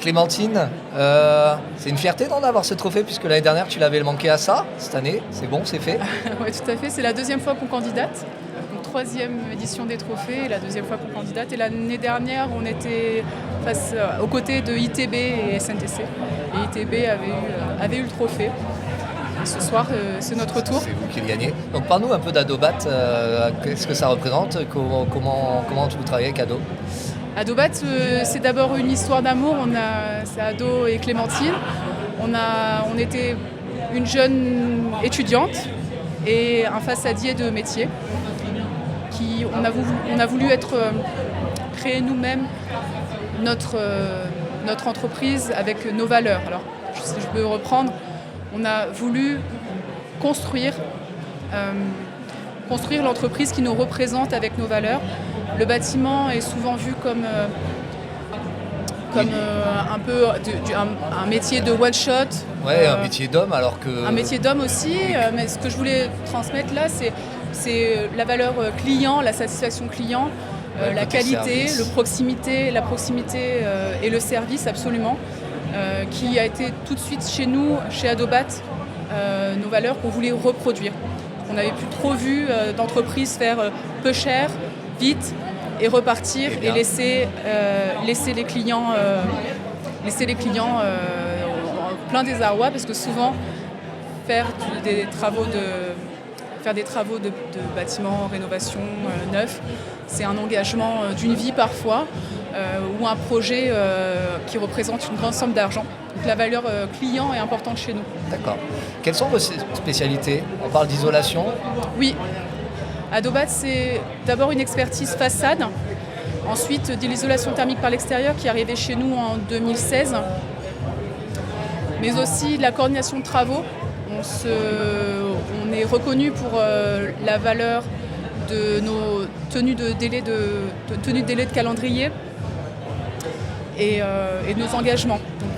Clémentine, c'est une fierté d'en avoir ce trophée puisque l'année dernière tu l'avais manqué à ça. Cette année, c'est bon, c'est fait. Oui, tout à fait. C'est la deuxième fois qu'on candidate. Donc, troisième édition des trophées et la deuxième fois qu'on candidate. Et l'année dernière, on était aux côtés de ITB et SNTC. Et ITB avait eu le trophée. Et ce soir, c'est notre tour. C'est vous qui le gagnez. Donc parle-nous un peu d'Adobat. Qu'est-ce que ça représente? Comment vous travaillez avec Ado? Adobat, c'est d'abord une histoire d'amour. C'est Ado et Clémentine. On était une jeune étudiante et un façadier de métier. On a voulu créer nous-mêmes notre entreprise avec nos valeurs. Alors, si je peux reprendre, on a voulu construire l'entreprise qui nous représente avec nos valeurs. Le bâtiment est souvent vu comme un peu un métier de one shot. Ouais, un métier d'homme alors que... Un métier d'homme aussi, mais ce que je voulais transmettre là, c'est la valeur client, la satisfaction client, la qualité, la proximité et le service absolument, qui a été tout de suite chez Adobat, nos valeurs qu'on voulait reproduire. On n'avait plus trop vu d'entreprises faire peu cher, vite, et repartir et laisser les clients plein désarroi, parce que souvent faire des travaux de bâtiments, rénovation, neuf, c'est un engagement d'une vie parfois, ou un projet qui représente une grande somme d'argent. Donc la valeur client est importante chez nous. D'accord. Quelles sont vos spécialités? On parle d'isolation? Oui. Adobat, c'est d'abord une expertise façade, ensuite de l'isolation thermique par l'extérieur qui est arrivée chez nous en 2016, mais aussi de la coordination de travaux. On est reconnu pour la valeur de nos tenues de délai de calendrier et de nos engagements. Donc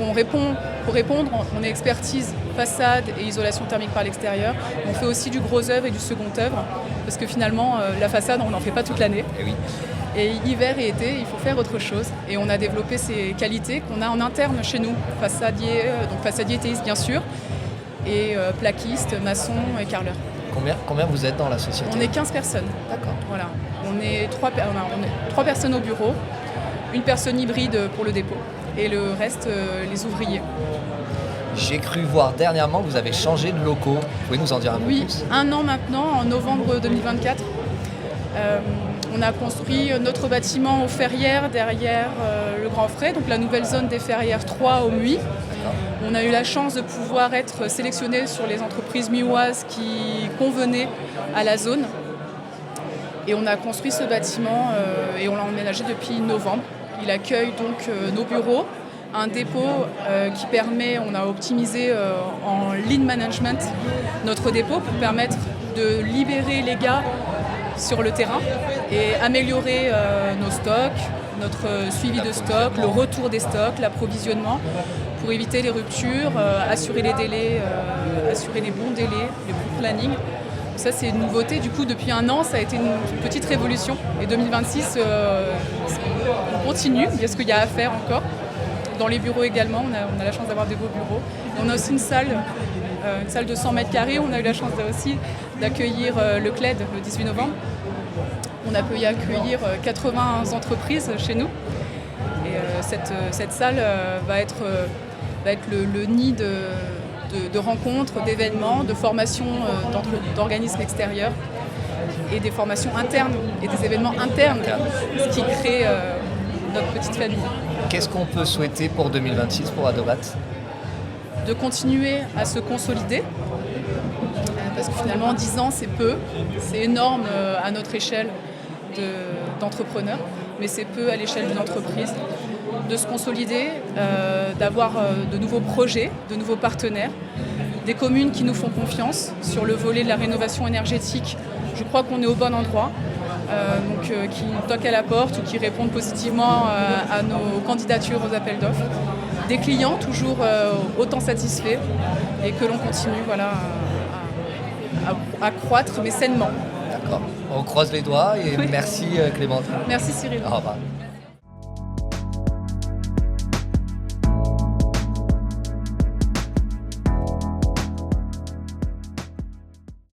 pour répondre, on est expertise façade et isolation thermique par l'extérieur. On fait aussi du gros œuvre et du second œuvre, parce que finalement, la façade, on n'en fait pas toute l'année. Et oui. Et hiver et été, il faut faire autre chose. Et on a développé ces qualités qu'on a en interne chez nous. Façadier théiste bien sûr, et plaquiste, maçon et carreleur. Combien vous êtes dans la société? On est 15 personnes. D'accord. Voilà. On est 3 personnes au bureau, une personne hybride pour le dépôt, et le reste, les ouvriers. J'ai cru voir dernièrement que vous avez changé de locaux. Vous pouvez nous en dire un peu plus? Oui, 1 an maintenant, en novembre 2024. On a construit notre bâtiment aux Ferrières, derrière le Grand Frais, donc la nouvelle zone des Ferrières 3 au Muy. On a eu la chance de pouvoir être sélectionné sur les entreprises muoises qui convenaient à la zone. Et on a construit ce bâtiment et on l'a emménagé depuis novembre. Il accueille donc nos bureaux, un dépôt qui permet, on a optimisé en lean management notre dépôt pour permettre de libérer les gars sur le terrain et améliorer nos stocks, notre suivi de stock, le retour des stocks, l'approvisionnement pour éviter les ruptures, assurer les délais, assurer les bons délais, les bons plannings. Ça, c'est une nouveauté. Du coup, depuis 1 an, ça a été une petite révolution. Et 2026, on continue, parce qu'il y a à faire encore. Dans les bureaux également, on a la chance d'avoir des beaux bureaux. Et on a aussi une salle de 100 mètres carrés. On a eu la chance aussi d'accueillir le CLED le 18 novembre. On a pu y accueillir 80 entreprises chez nous. Et cette salle va être le nid de rencontres, d'événements, de formations d'organismes extérieurs et des formations internes et des événements internes, ce qui crée notre petite famille. Qu'est-ce qu'on peut souhaiter pour 2026 pour Adobat? De continuer à se consolider, parce que finalement 10 ans c'est peu, c'est énorme à notre échelle d'entrepreneurs, mais c'est peu à l'échelle d'une entreprise. De se consolider, d'avoir de nouveaux projets, de nouveaux partenaires, des communes qui nous font confiance sur le volet de la rénovation énergétique. Je crois qu'on est au bon endroit, qui nous toquent à la porte ou qui répondent positivement à nos candidatures aux appels d'offres. Des clients toujours autant satisfaits et que l'on continue à croître, mais sainement. D'accord. On croise les doigts et merci Clémentine. Merci Cyril. Au revoir.